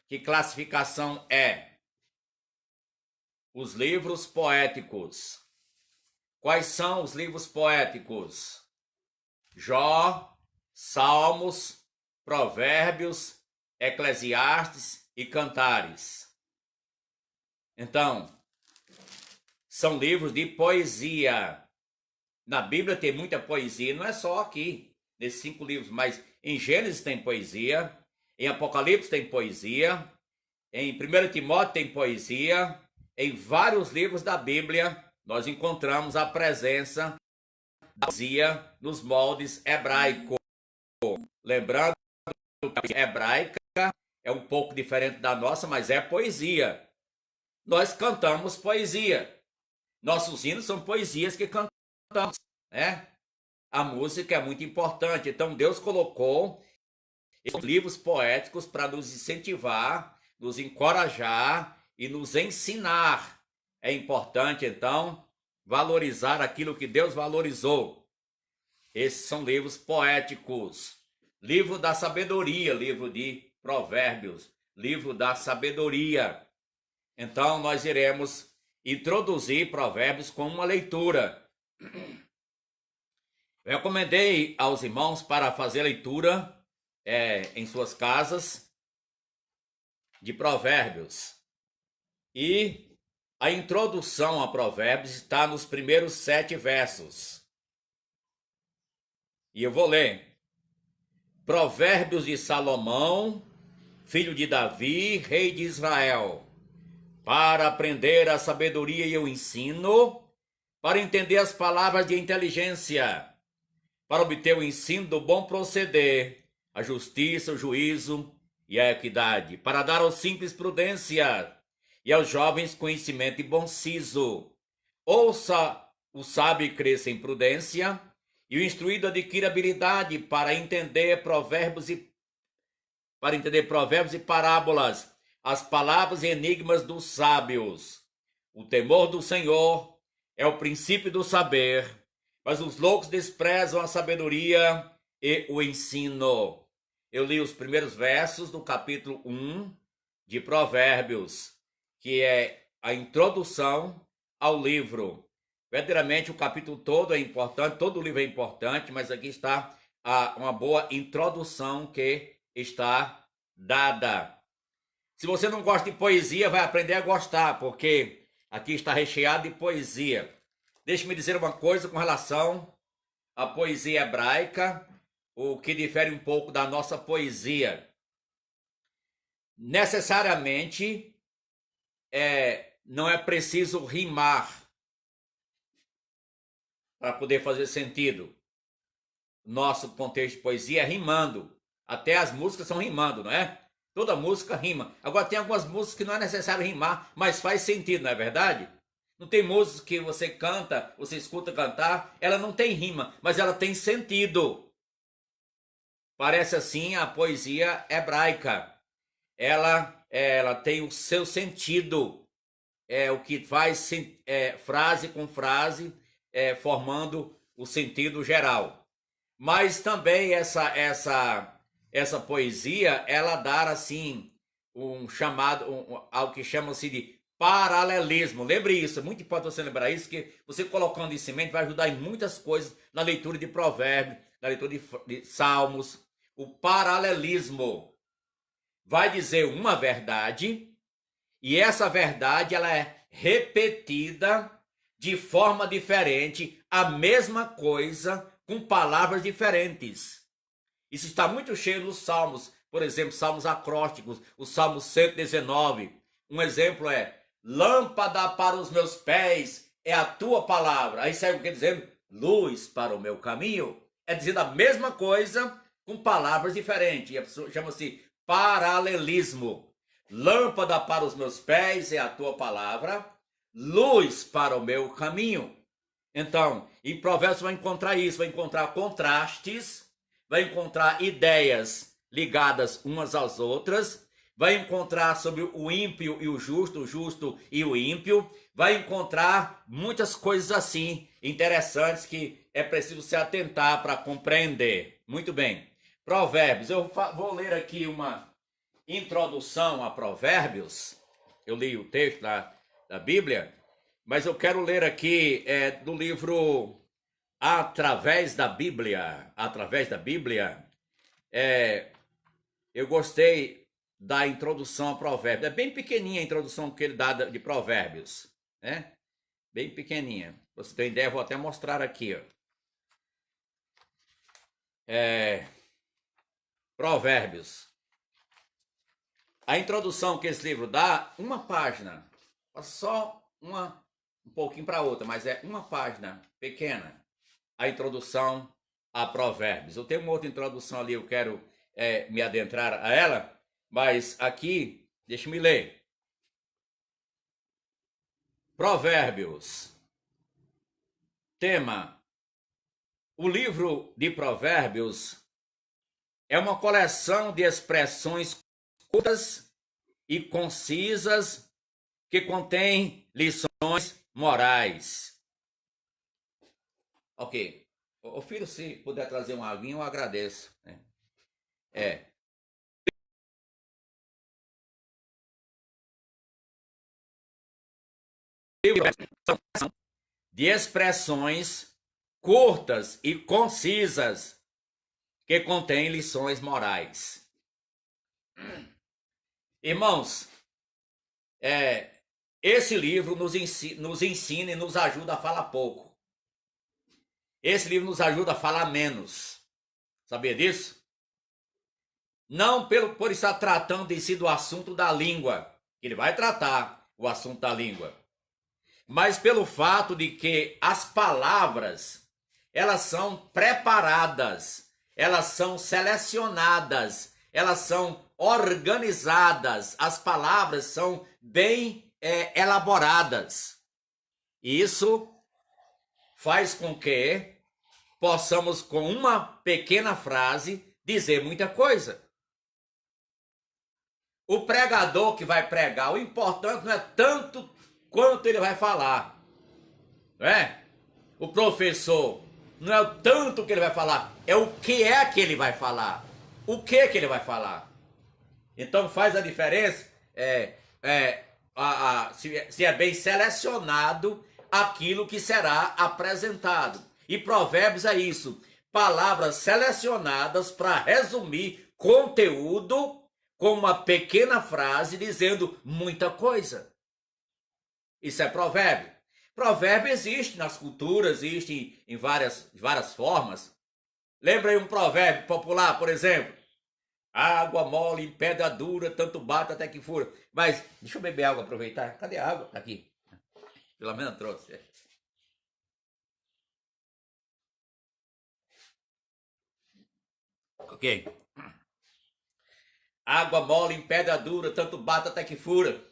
Que classificação é? Os livros poéticos. Quais são os livros poéticos? Jó, Salmos, Provérbios, Eclesiastes e Cantares. Então, são livros de poesia. Na Bíblia tem muita poesia, não é só aqui, nesses 5 livros, mas em Gênesis tem poesia, em Apocalipse tem poesia, em 1 Timóteo tem poesia, em vários livros da Bíblia nós encontramos a presença da poesia nos moldes hebraicos. Lembrando que a hebraica é um pouco diferente da nossa, mas é poesia. Nós cantamos poesia. Nossos hinos são poesias que cantamos, né? A música é muito importante. Então Deus colocou esses livros poéticos para nos incentivar, nos encorajar e nos ensinar. É importante, então, valorizar aquilo que Deus valorizou. Esses são livros poéticos. Livro da sabedoria, livro de Provérbios, livro da sabedoria. Então, nós iremos introduzir Provérbios com uma leitura. Eu recomendei aos irmãos para fazer leitura em suas casas de Provérbios. E a introdução a Provérbios está nos primeiros 7 versos. E eu vou ler. Provérbios de Salomão, filho de Davi, rei de Israel, para aprender a sabedoria e o ensino, para entender as palavras de inteligência, para obter o ensino do bom proceder, a justiça, o juízo e a equidade, para dar aos simples prudência e aos jovens conhecimento e bom siso. Ouça o sábio e cresça em prudência, e o instruído adquire habilidade para entender provérbios e parábolas, as palavras e enigmas dos sábios. O temor do Senhor é o princípio do saber, mas os loucos desprezam a sabedoria e o ensino. Eu li os primeiros versos do capítulo 1 de Provérbios, que é a introdução ao livro. Verdadeiramente o capítulo todo é importante, todo o livro é importante, mas aqui está uma boa introdução que está dada. Se você não gosta de poesia, vai aprender a gostar, porque aqui está recheado de poesia. Deixe-me dizer uma coisa com relação à poesia hebraica, o que difere um pouco da nossa poesia. Necessariamente, não é preciso rimar para poder fazer sentido. Nosso contexto de poesia é rimando. Até as músicas são rimando, não é? Toda música rima. Agora tem algumas músicas que não é necessário rimar, mas faz sentido, não é verdade? Não tem música que você canta, você escuta cantar, ela não tem rima, mas ela tem sentido. Parece assim a poesia hebraica. Ela tem o seu sentido. O que faz frase com frase, formando o sentido geral. Mas também essa poesia, ela dá assim um chamado, algo que chama-se de paralelismo. Lembre isso, é muito importante você lembrar isso, que você colocando isso em mente vai ajudar em muitas coisas na leitura de Provérbios, na leitura de Salmos. O paralelismo vai dizer uma verdade, e essa verdade ela é repetida de forma diferente, a mesma coisa com palavras diferentes. Isso está muito cheio nos Salmos, por exemplo, Salmos acrósticos, o Salmo 119. Um exemplo é: lâmpada para os meus pés é a tua palavra. Aí segue o que dizendo? Luz para o meu caminho. É dizendo a mesma coisa com palavras diferentes. E chama-se paralelismo. Lâmpada para os meus pés é a tua palavra, luz para o meu caminho. Então, em Provérbios você vai encontrar isso, vai encontrar contrastes, vai encontrar ideias ligadas umas às outras, vai encontrar sobre o ímpio e o justo e o ímpio, vai encontrar muitas coisas assim interessantes que é preciso se atentar para compreender. Muito bem. Provérbios. Eu vou ler aqui uma introdução a Provérbios. Eu li o texto da Bíblia, mas eu quero ler aqui do livro Através da Bíblia. Através da Bíblia. Eu gostei da introdução a Provérbios. É bem pequenininha a introdução que ele dá de Provérbios, né? Bem pequenininha. Pra você ter ideia, eu vou até mostrar aqui, ó. Provérbios. A introdução que esse livro dá, uma página. Só um pouquinho para outra, mas é uma página pequena. A introdução a Provérbios. Eu tenho uma outra introdução ali, eu quero me adentrar a ela, mas aqui, deixa-me ler. Provérbios. Tema: o livro de Provérbios é uma coleção de expressões curtas e concisas que contém lições morais. Ok. O filho, se puder trazer uma aguinha, eu agradeço. De expressões curtas e concisas que contém lições morais. Irmãos, esse livro nos ensina e nos ajuda a falar pouco. Esse livro nos ajuda a falar menos. Sabia disso? Não por estar tratando em si do assunto da língua. Ele vai tratar o assunto da língua. Mas pelo fato de que as palavras, elas são preparadas, elas são selecionadas, elas são organizadas, as palavras são bem elaboradas. Isso faz com que possamos, com uma pequena frase, dizer muita coisa. O pregador que vai pregar, o importante não é tanto quanto ele vai falar, não é? O professor, não é o tanto que ele vai falar, é o que ele vai falar. O que ele vai falar. Então faz a diferença se é bem selecionado aquilo que será apresentado. E Provérbios é isso, palavras selecionadas para resumir conteúdo com uma pequena frase dizendo muita coisa. Isso é provérbio. Provérbio existe nas culturas, existe em várias formas. Lembra aí um provérbio popular, por exemplo? Água mole em pedra dura, tanto bate até que fura. Mas, deixa eu beber água, aproveitar. Cadê a água? Tá aqui. Pelo menos trouxe. Ok. Água mole em pedra dura, tanto bate até que fura.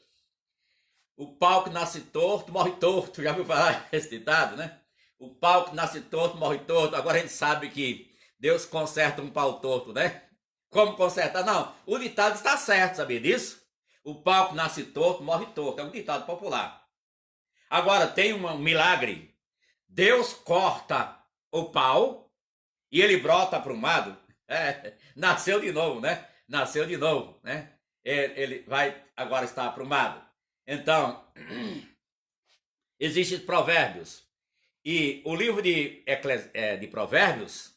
O pau que nasce torto, morre torto. Já ouviu falar esse ditado, né? O pau que nasce torto, morre torto. Agora a gente sabe que Deus conserta um pau torto, né? Como consertar? Não, o ditado está certo, sabia disso? O pau que nasce torto, morre torto. É um ditado popular. Agora, tem um milagre. Deus corta o pau e ele brota aprumado. Nasceu de novo, né? Nasceu de novo, né? Ele vai agora estar aprumado. Então, existem provérbios. E o livro de Provérbios,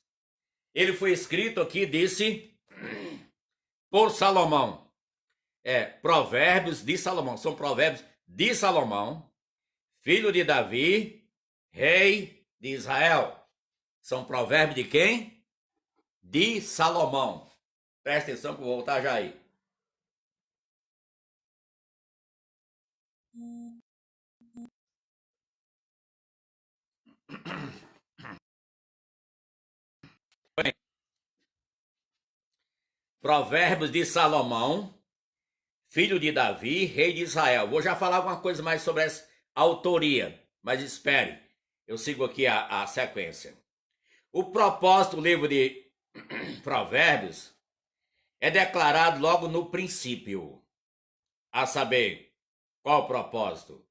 ele foi escrito aqui, disse, por Salomão. Provérbios de Salomão. São provérbios de Salomão, filho de Davi, rei de Israel. São provérbios de quem? De Salomão. Presta atenção que eu vou voltar já aí. Provérbios de Salomão, filho de Davi, rei de Israel. Vou já falar alguma coisa mais sobre essa autoria, mas espere, eu sigo aqui a sequência. O propósito do livro de Provérbios é declarado logo no princípio, a saber, qual o propósito?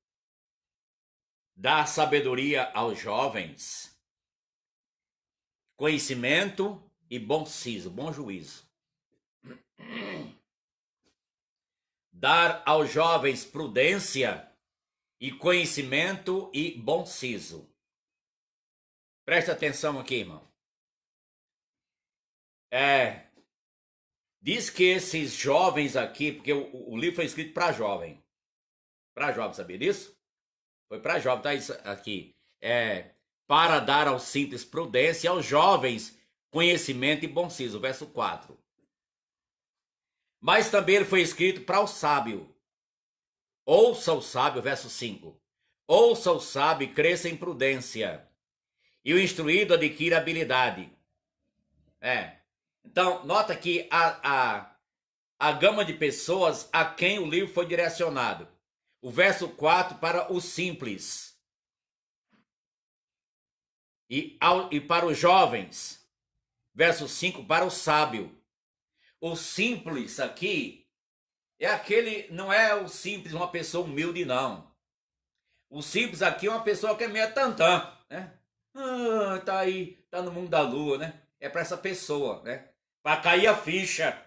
Dar sabedoria aos jovens, conhecimento e bom siso, bom juízo. Dar aos jovens prudência e conhecimento e bom siso. Presta atenção aqui, irmão. Diz que esses jovens aqui, porque o livro foi escrito para jovem. Para jovem, sabia disso? Foi para jovem, tá isso aqui. Para dar aos simples prudência e aos jovens conhecimento e bom siso, verso 4. Mas também ele foi escrito para o sábio. Ouça o sábio, verso 5. Ouça o sábio e cresça em prudência, e o instruído adquira habilidade. Então, nota que a gama de pessoas a quem o livro foi direcionado. O verso 4 para os simples. E para os jovens. Verso 5 para o sábio. O simples aqui é aquele, não é o simples, uma pessoa humilde, não. O simples aqui é uma pessoa que é meio tantã, né? Tá aí, tá no mundo da lua, né? É para essa pessoa, né? Para cair a ficha.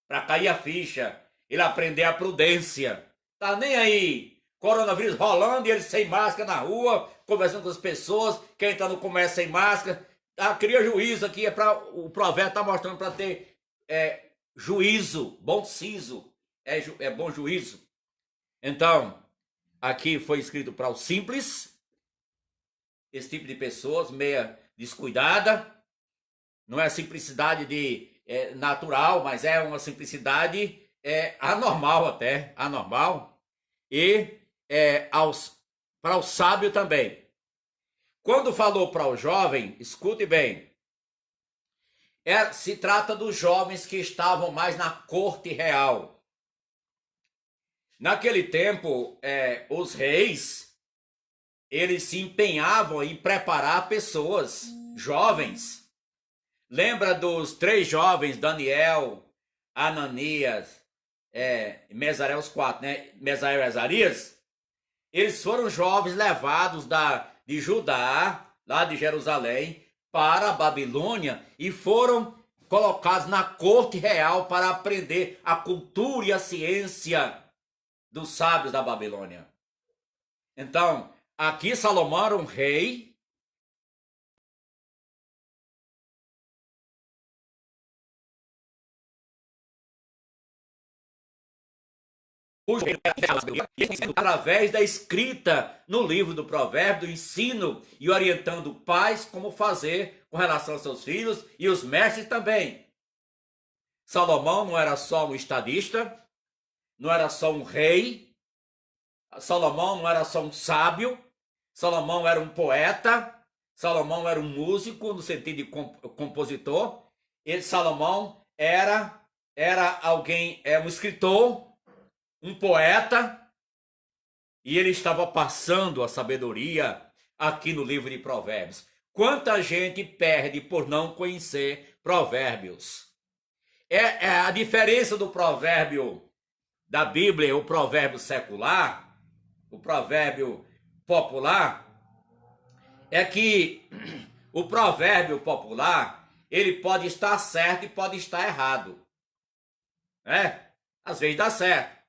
Para cair a ficha. Ele aprender a prudência. Tá nem aí. Coronavírus rolando e ele sem máscara na rua, conversando com as pessoas. Quem tá no comércio sem máscara. Cria juízo aqui. O provérbio tá mostrando para ter juízo, bom siso. É bom juízo. Então, aqui foi escrito para o simples. Esse tipo de pessoas, meia descuidada. Não é simplicidade natural, mas é uma simplicidade anormal até, anormal. E para o sábio também. Quando falou para o jovem, escute bem, se trata dos jovens que estavam mais na corte real. Naquele tempo, os reis, eles se empenhavam em preparar pessoas jovens. Lembra dos 3 jovens, Daniel, Ananias, Mesael, os 4, né? Mesael e Azarias? Eles foram jovens levados de Judá, lá de Jerusalém, para a Babilônia e foram colocados na corte real para aprender a cultura e a ciência dos sábios da Babilônia. Então, aqui Salomão era um rei. Através da escrita no livro do provérbio, do ensino e orientando pais como fazer com relação aos seus filhos e os mestres também. Salomão não era só um estadista, não era só um rei, Salomão não era só um sábio, Salomão era um poeta, Salomão era um músico no sentido de compositor, Salomão era alguém, um escritor, um poeta, e ele estava passando a sabedoria aqui no livro de Provérbios. Quanta gente perde por não conhecer Provérbios. A diferença do provérbio da Bíblia, o provérbio secular, o provérbio popular, é que o provérbio popular, ele pode estar certo e pode estar errado. Às vezes dá certo.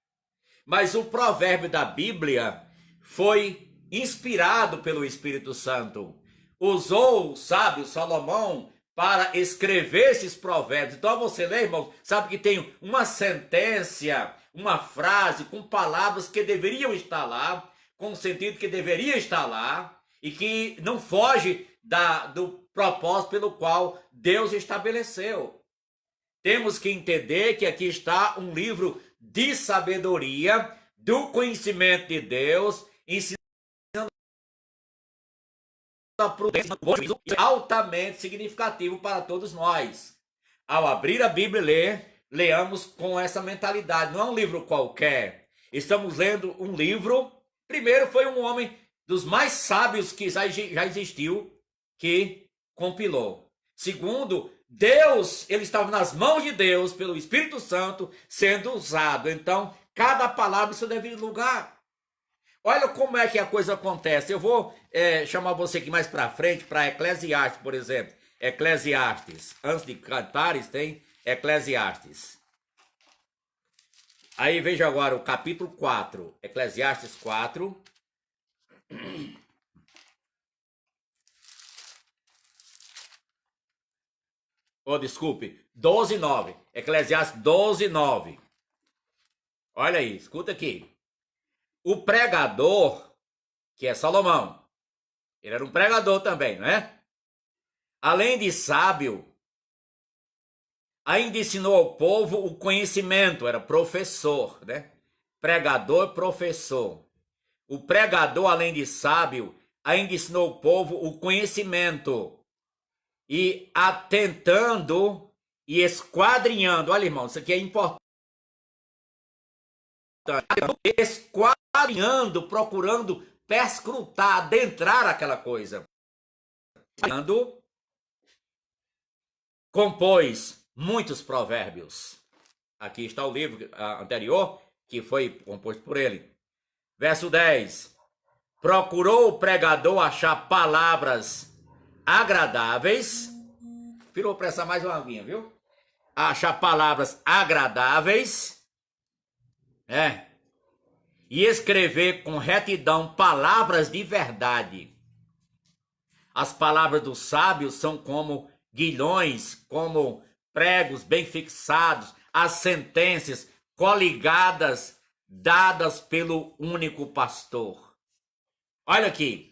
Mas o provérbio da Bíblia foi inspirado pelo Espírito Santo. Usou o sábio Salomão para escrever esses provérbios. Então você lê, irmão, sabe que tem uma sentença, uma frase com palavras que deveriam estar lá, com o sentido que deveria estar lá, e que não foge do propósito pelo qual Deus estabeleceu. Temos que entender que aqui está um livro de sabedoria, do conhecimento de Deus, ensinando a prudência, altamente significativo para todos nós. Ao abrir a Bíblia e ler, leamos com essa mentalidade. Não é um livro qualquer. Estamos lendo um livro. Primeiro, foi um homem dos mais sábios que já existiu, que compilou. Segundo, Deus, ele estava nas mãos de Deus, pelo Espírito Santo, sendo usado. Então, cada palavra em seu devido lugar. Olha como é que a coisa acontece. Eu vou chamar você aqui mais para frente, para Eclesiastes, por exemplo. Eclesiastes. Antes de Cantares tem Eclesiastes. Aí veja agora o capítulo 4, Eclesiastes 4. Oh, desculpe, 12:9. Eclesiastes 12:9. Olha aí, escuta aqui. O pregador, que é Salomão, ele era um pregador também, não é? Além de sábio, ainda ensinou ao povo o conhecimento, era professor, né? Pregador, professor. O pregador, além de sábio, ainda ensinou ao povo o conhecimento. E atentando e esquadrinhando. Olha, irmão, isso aqui é importante. Esquadrinhando, procurando perscrutar, adentrar aquela coisa. Compôs muitos provérbios. Aqui está o livro anterior, que foi composto por ele. Verso 10. Procurou o pregador achar palavras agradáveis. Virou prestar mais uma linha, viu? Achar palavras agradáveis. E escrever com retidão palavras de verdade. As palavras dos sábios são como guilhões, como pregos bem fixados, as sentenças coligadas, dadas pelo único pastor. Olha aqui.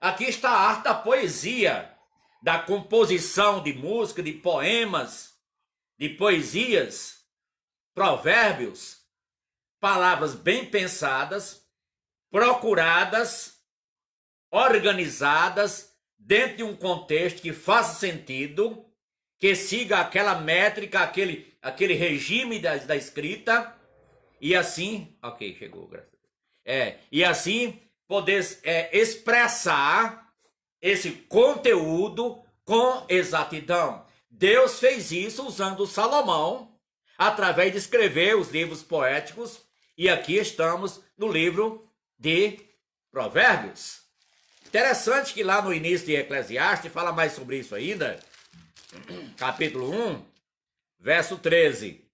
Aqui está a arte da poesia, da composição de música, de poemas, de poesias, provérbios, palavras bem pensadas, procuradas, organizadas, dentro de um contexto que faça sentido, que siga aquela métrica, aquele regime da escrita, e assim, ok, chegou, graças a Deus. E assim poder expressar esse conteúdo com exatidão. Deus fez isso usando Salomão, através de escrever os livros poéticos, e aqui estamos no livro de Provérbios. Interessante que lá no início de Eclesiastes, fala mais sobre isso ainda, capítulo 1, verso 13.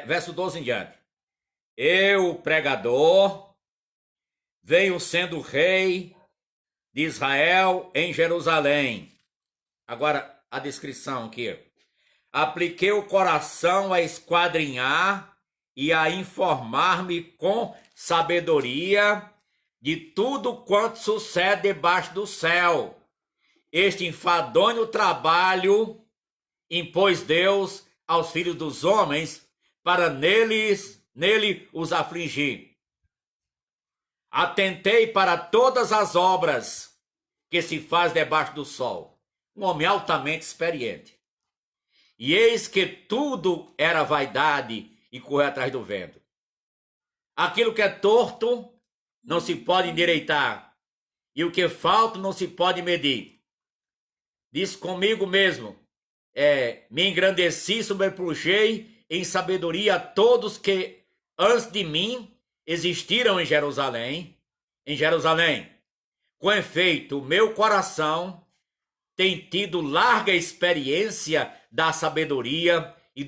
Verso 12 em diante. Eu, pregador, venho sendo rei de Israel em Jerusalém. Agora, a descrição aqui. Apliquei o coração a esquadrinhar e a informar-me com sabedoria de tudo quanto sucede debaixo do céu. Este enfadonho trabalho impôs Deus aos filhos dos homens para nele os afligir. Atentei para todas as obras que se faz debaixo do sol. Um homem altamente experiente. E eis que tudo era vaidade e correr atrás do vento. Aquilo que é torto não se pode endireitar, e o que é falta não se pode medir. Diz comigo mesmo, me engrandeci, sobrepujei em sabedoria a todos que antes de mim existiram em Jerusalém. Com efeito, o meu coração tem tido larga experiência da sabedoria e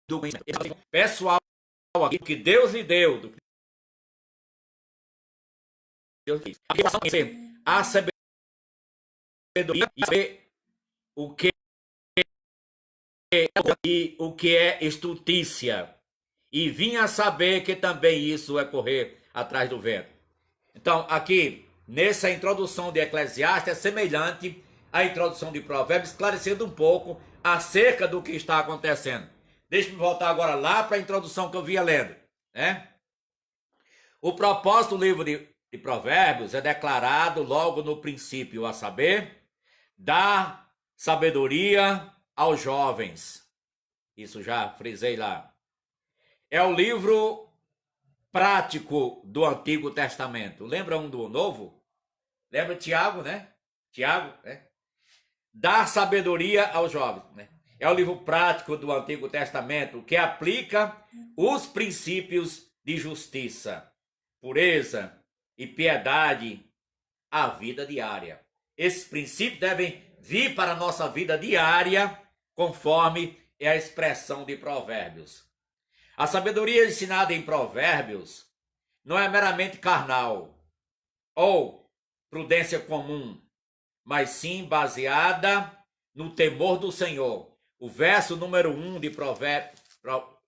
do conhecimento pessoal aqui que Deus lhe deu. A sabedoria e o que é estultícia. E vim a saber que também isso é correr atrás do vento. Então, aqui, nessa introdução de Eclesiastes, é semelhante à introdução de Provérbios, esclarecendo um pouco acerca do que está acontecendo. Deixa-me voltar agora lá para a introdução que eu vinha lendo. O propósito do livro de Provérbios é declarado logo no princípio, a saber, dar sabedoria aos jovens. Isso já frisei lá. É o livro prático do Antigo Testamento. Lembra um do Novo? Lembra Tiago, né? Tiago, né? Dar sabedoria aos jovens, né? É o livro prático do Antigo Testamento que aplica os princípios de justiça, pureza e piedade a vida diária. Esses princípios devem vir para a nossa vida diária, conforme é a expressão de Provérbios. A sabedoria ensinada em Provérbios não é meramente carnal ou prudência comum, mas sim baseada no temor do Senhor. O verso número 1 de Provérbios,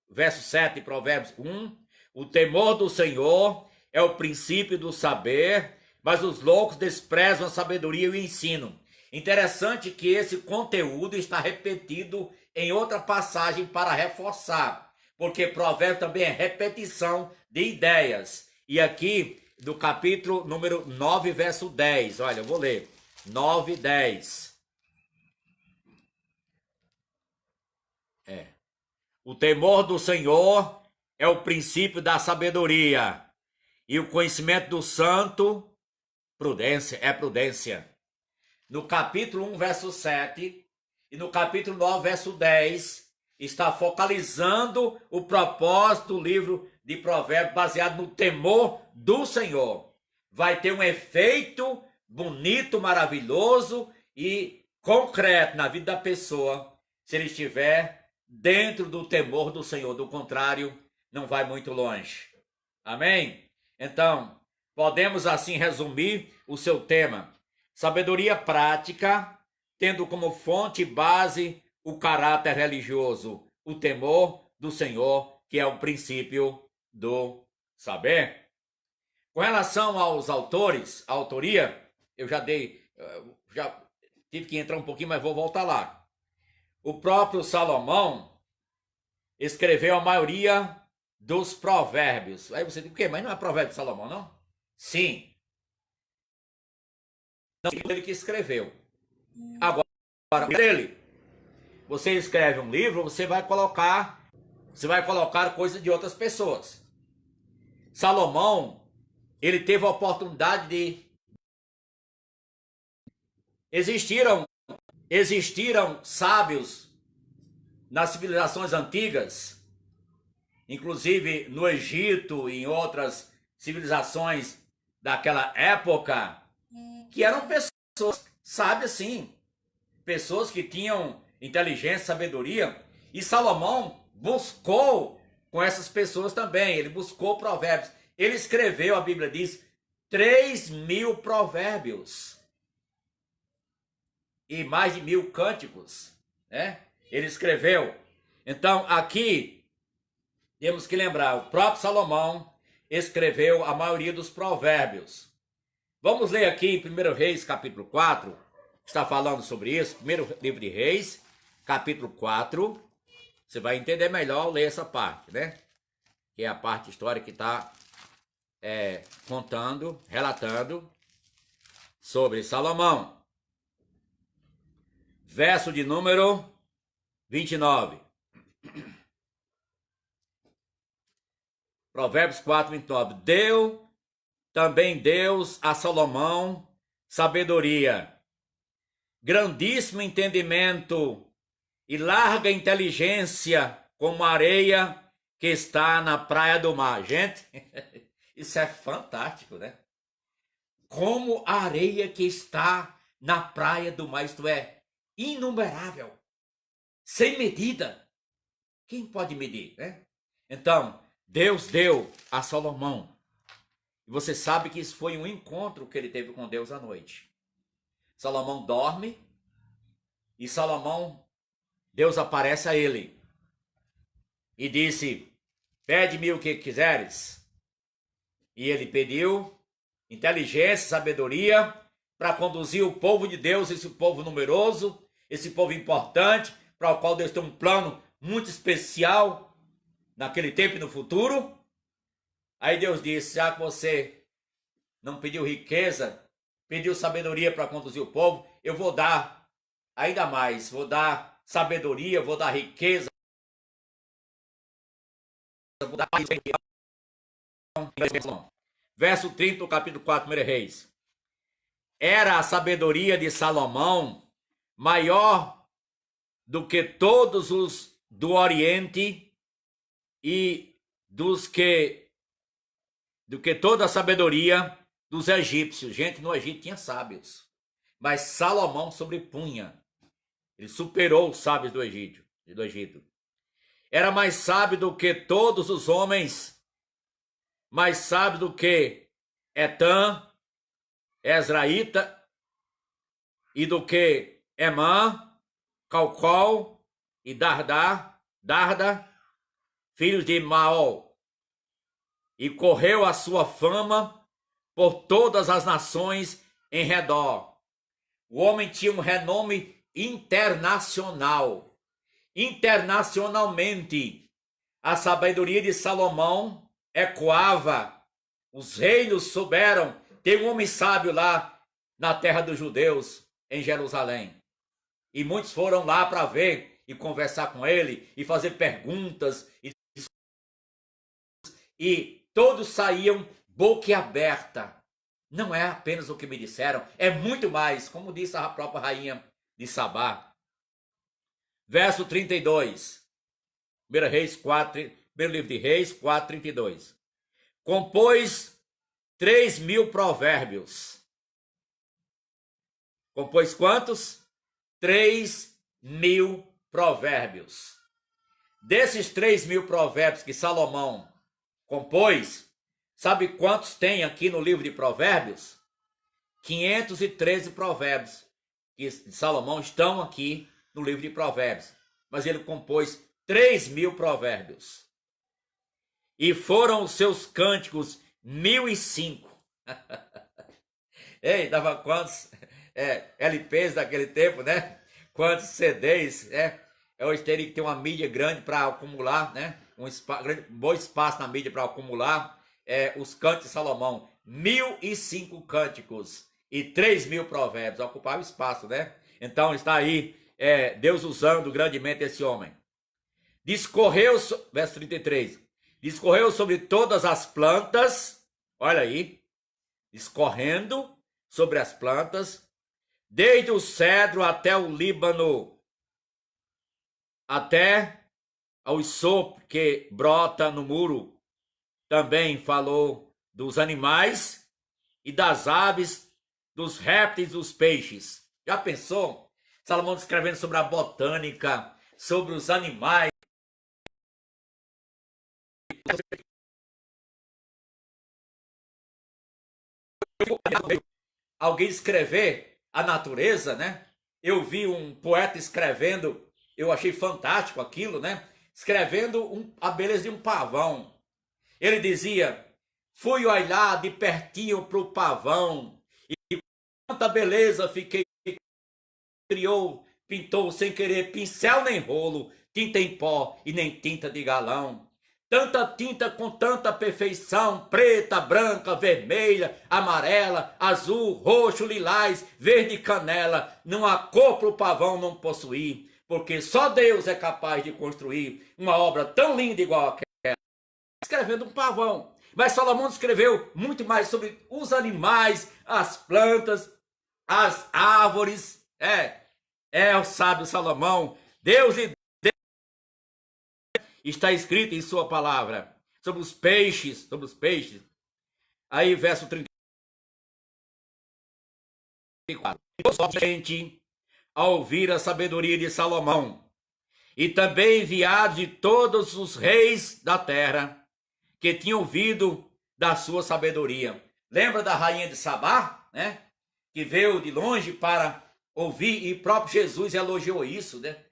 verso 7 de Provérbios 1, o temor do Senhor é o princípio do saber, mas os loucos desprezam a sabedoria e o ensino. Interessante que esse conteúdo está repetido em outra passagem para reforçar, porque Provérbios também é repetição de ideias. E aqui, do capítulo número 9, verso 10, olha, eu vou ler, 9, 10. O temor do Senhor é o princípio da sabedoria, e o conhecimento do santo, prudência. No capítulo 1, verso 7, e no capítulo 9, verso 10, está focalizando o propósito do livro de Provérbios baseado no temor do Senhor. Vai ter um efeito bonito, maravilhoso e concreto na vida da pessoa, se ele estiver dentro do temor do Senhor. Do contrário, não vai muito longe. Amém? Então, podemos assim resumir o seu tema. Sabedoria prática, tendo como fonte e base o caráter religioso, o temor do Senhor, que é o princípio do saber. Com relação aos autores, a autoria, eu já tive que entrar um pouquinho, mas vou voltar lá. O próprio Salomão escreveu a maioria dos provérbios. Aí você diz, o quê? Mas não é provérbio de Salomão, não? Sim. Não foi ele que escreveu. Agora, ele, você escreve um livro, você vai colocar coisas de outras pessoas. Salomão, ele teve a oportunidade de... Existiram sábios nas civilizações antigas, inclusive no Egito e em outras civilizações daquela época, que eram pessoas sábias, sim, pessoas que tinham inteligência, sabedoria, e Salomão buscou com essas pessoas também, ele buscou provérbios, ele escreveu, a Bíblia diz, 3.000 provérbios e mais de 1.000 cânticos, né? Ele escreveu. Então, aqui, temos que lembrar, o próprio Salomão escreveu a maioria dos provérbios. Vamos ler aqui em 1 Reis, capítulo 4, está falando sobre isso, primeiro livro de Reis, capítulo 4, você vai entender melhor ao ler essa parte, né? Que é a parte histórica que está contando, relatando sobre Salomão. Verso de número 29. Provérbios 4, 29. Deu também Deus a Salomão sabedoria, grandíssimo entendimento e larga inteligência como a areia que está na praia do mar. Gente, isso é fantástico, né? Como a areia que está na praia do mar, isto é, inumerável, sem medida. Quem pode medir, né? Então, Deus deu a Salomão. E você sabe que isso foi um encontro que ele teve com Deus à noite. Salomão dorme e Deus aparece a ele e disse, pede-me o que quiseres. E ele pediu inteligência, sabedoria para conduzir o povo de Deus, esse povo numeroso, esse povo importante, para o qual Deus tem um plano muito especial naquele tempo e no futuro. Aí Deus disse, já que você não pediu riqueza, pediu sabedoria para conduzir o povo, eu vou dar ainda mais, vou dar sabedoria, vou dar riqueza, vou dar... Verso 30 do capítulo 4, 1 Reis. Era a sabedoria de Salomão maior do que todos os do Oriente e do que toda a sabedoria dos egípcios. Gente, no Egito tinha sábios, mas Salomão sobrepunha. Ele superou os sábios do Egito. Era mais sábio do que todos os homens, mais sábio do que Etã, Ezraíta, e do que Emã, Calcol e Darda, filhos de Maol. E correu a sua fama por todas as nações em redor. O homem tinha um renome internacional. Internacionalmente, a sabedoria de Salomão ecoava. Os reinos souberam. Tem um homem sábio lá na terra dos judeus, em Jerusalém. E muitos foram lá para ver e conversar com ele e fazer perguntas. E todos saíam boquiaberta. Não é apenas o que me disseram, é muito mais, como disse a própria rainha de Sabá. Verso 32. Primeiro livro de Reis, 4:32. Compôs 3.000 provérbios. Compôs quantos? 3.000 provérbios. Desses 3.000 provérbios que Salomão compôs, sabe quantos tem aqui no livro de Provérbios? 513 provérbios que Salomão estão aqui no livro de Provérbios. Mas ele compôs 3.000 provérbios. E foram os seus cânticos 1.005. Ei, dava quantos LPs daquele tempo, né? Quantos CDs, né? Hoje teria que ter uma mídia grande para acumular, né? Um bom espaço na mídia para acumular os cânticos de Salomão. 1.005 cânticos e 3.000 provérbios. Ocupava espaço, né? Então está aí Deus usando grandemente esse homem. Discorreu, verso 33, discorreu sobre todas as plantas, olha aí, discorrendo sobre as plantas, desde o cedro até o Líbano, até ao isopo que brota no muro. Também falou dos animais e das aves, dos répteis, dos peixes. Já pensou? Salomão escrevendo sobre a botânica, sobre os animais. Alguém escrever a natureza, né? Eu vi um poeta escrevendo, eu achei fantástico aquilo, né? Escrevendo a beleza de um pavão. Ele dizia: fui olhar de pertinho para o pavão e quanta beleza fiquei. Criou, pintou sem querer, pincel nem rolo, tinta em pó e nem tinta de galão. Tanta tinta com tanta perfeição, preta, branca, vermelha, amarela, azul, roxo, lilás, verde e canela, não há cor para o pavão não possuir, porque só Deus é capaz de construir uma obra tão linda igual aquela. Escrevendo um pavão. Mas Salomão escreveu muito mais sobre os animais, as plantas, as árvores. O sábio Salomão. Deus e está escrito em sua palavra sobre os peixes, Aí verso 34. Somente a ouvir a sabedoria de Salomão, e também enviados de todos os reis da terra, que tinham ouvido da sua sabedoria. Lembra da rainha de Sabá, né? Que veio de longe para ouvir, e próprio Jesus elogiou isso, né?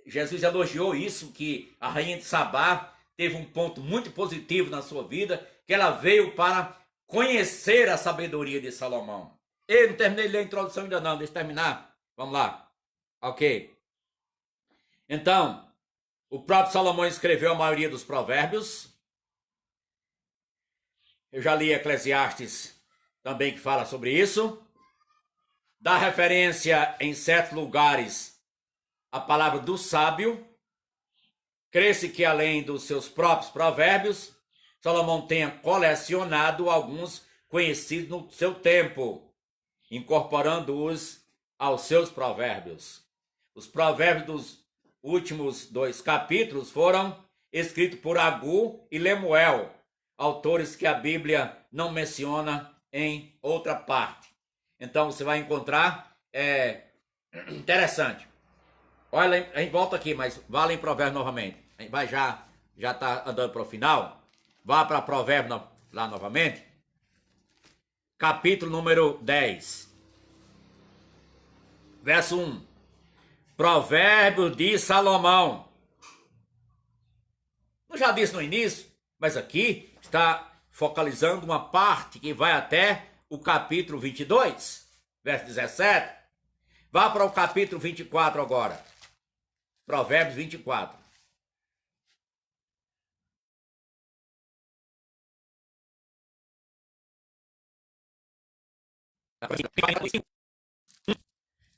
Jesus elogiou isso, que a rainha de Sabá teve um ponto muito positivo na sua vida, que ela veio para conhecer a sabedoria de Salomão. Eu não terminei de ler a introdução ainda não, deixa eu terminar. Vamos lá. Ok. Então, o próprio Salomão escreveu a maioria dos provérbios. Eu já li Eclesiastes também, que fala sobre isso. Dá referência em certos lugares a palavra do sábio. Crê-se que além dos seus próprios provérbios, Salomão tenha colecionado alguns conhecidos no seu tempo, incorporando-os aos seus provérbios. Os provérbios dos últimos 2 capítulos foram escritos por Agur e Lemuel, autores que a Bíblia não menciona em outra parte. Então você vai encontrar, interessante. Olha, a gente volta aqui, mas vá lá em Provérbios novamente. A gente vai já está andando para o final. Vá para Provérbios lá novamente. Capítulo número 10. Verso 1. Provérbios de Salomão. Eu já disse no início, mas aqui está focalizando uma parte que vai até o capítulo 22, verso 17. Vá para o capítulo 24 agora. Provérbios 24.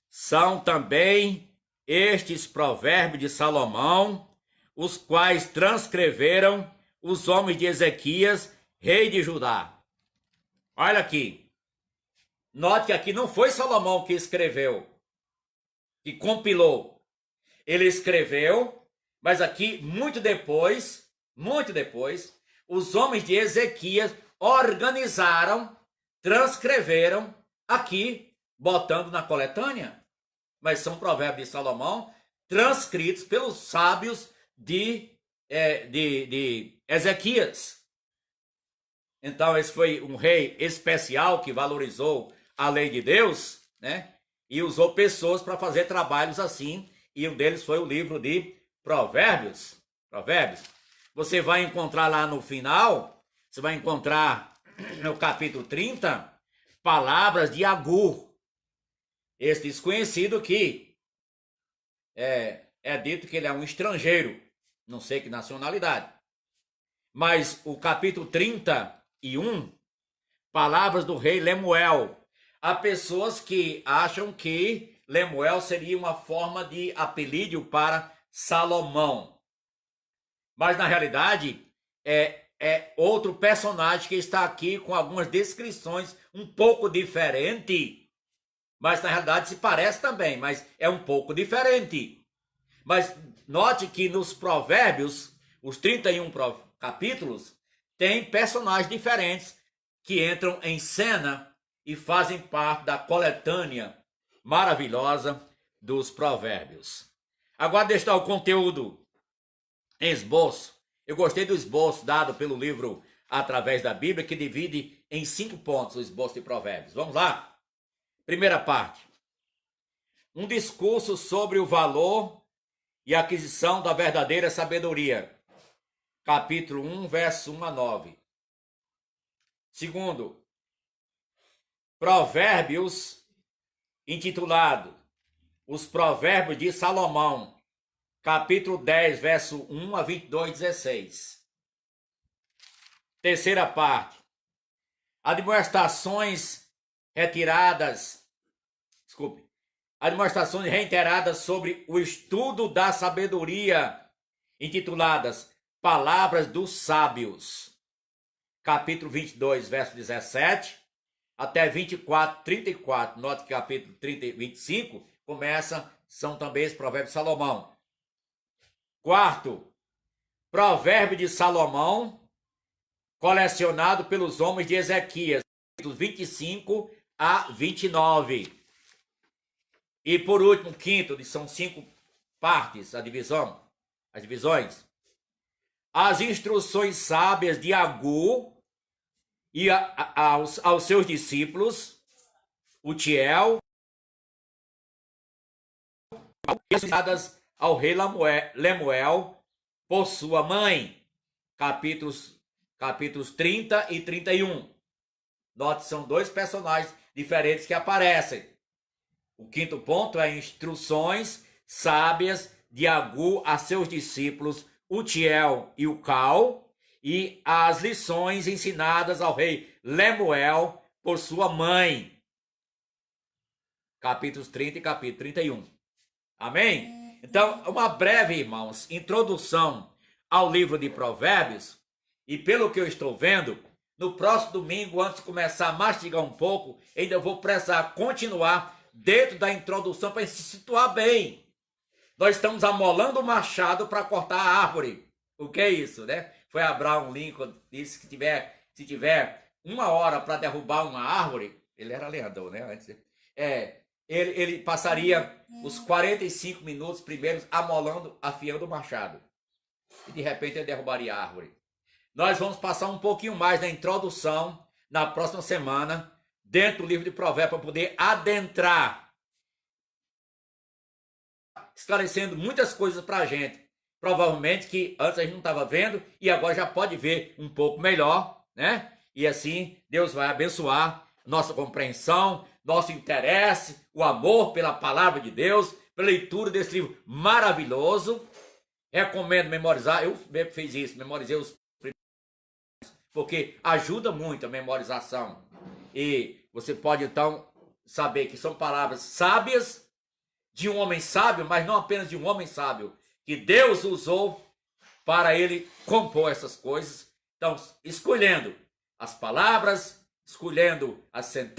São também estes provérbios de Salomão, os quais transcreveram os homens de Ezequias, rei de Judá. Olha aqui. Note que aqui não foi Salomão que escreveu, que compilou. Ele escreveu, mas aqui, muito depois, os homens de Ezequias organizaram, transcreveram aqui, botando na coletânea. Mas são provérbios de Salomão transcritos pelos sábios de Ezequias. Então esse foi um rei especial que valorizou a lei de Deus, né? E usou pessoas para fazer trabalhos assim, e um deles foi o livro de Provérbios. Você vai encontrar lá no final, você vai encontrar no capítulo 30, palavras de Agur, esse desconhecido que é dito que ele é um estrangeiro, não sei que nacionalidade. Mas o capítulo 31, palavras do rei Lemuel. Há pessoas que acham que Lemuel seria uma forma de apelídio para Salomão. Mas na realidade é outro personagem que está aqui com algumas descrições um pouco diferentes. Mas na realidade se parece também, mas é um pouco diferente. Mas note que nos provérbios, os 31 capítulos, tem personagens diferentes que entram em cena e fazem parte da coletânea maravilhosa dos provérbios. Agora deixa eu dar o conteúdo em esboço. Eu gostei do esboço dado pelo livro Através da Bíblia, que divide em 5 pontos o esboço de provérbios. Vamos lá? Primeira parte. Um discurso sobre o valor e aquisição da verdadeira sabedoria. Capítulo 1, verso 1 a 9. Segundo, Provérbios, intitulado Os Provérbios de Salomão. Capítulo 10, verso 1 a 22, 16. Terceira parte. Admoestações reiteradas sobre o estudo da sabedoria, intituladas Palavras dos Sábios. Capítulo 22, verso 17, até 24, 34. Note que capítulo 30 e 25 são também os provérbios de Salomão. Quarto, provérbio de Salomão, colecionado pelos homens de Ezequias, capítulos 25 a 29. E por último, quinto, são 5 partes, as divisões. As instruções sábias de Agur e aos seus discípulos, Utiel, ensinadas ao rei Lemuel por sua mãe, capítulos 30 e 31. Note, são 2 personagens diferentes que aparecem. O quinto ponto é instruções sábias de Agur a seus discípulos, Utiel e Ucal, e as lições ensinadas ao rei Lemuel por sua mãe. Capítulos 30 e capítulo 31. Amém? Então, uma breve, irmãos, introdução ao livro de Provérbios. E pelo que eu estou vendo, no próximo domingo, antes de começar a mastigar um pouco, ainda vou precisar continuar dentro da introdução para se situar bem. Nós estamos amolando o machado para cortar a árvore. O que é isso, né? Foi Abraham Lincoln, disse que se tiver 1 hora para derrubar uma árvore, ele era lenhador, né? Antes, ele passaria os 45 minutos primeiros amolando, afiando o machado. E de repente ele derrubaria a árvore. Nós vamos passar um pouquinho mais na introdução na próxima semana, dentro do livro de Provérbios, para poder adentrar, esclarecendo muitas coisas para a gente. Provavelmente que antes a gente não estava vendo e agora já pode ver um pouco melhor, né? E assim Deus vai abençoar nossa compreensão, nosso interesse, o amor pela palavra de Deus, pela leitura desse livro maravilhoso. Recomendo memorizar, eu mesmo fiz isso, memorizei os primeiros, porque ajuda muito a memorização. E você pode então saber que são palavras sábias de um homem sábio, mas não apenas de um homem sábio, que Deus usou para ele compor essas coisas. Então, escolhendo as palavras, escolhendo as sentenças,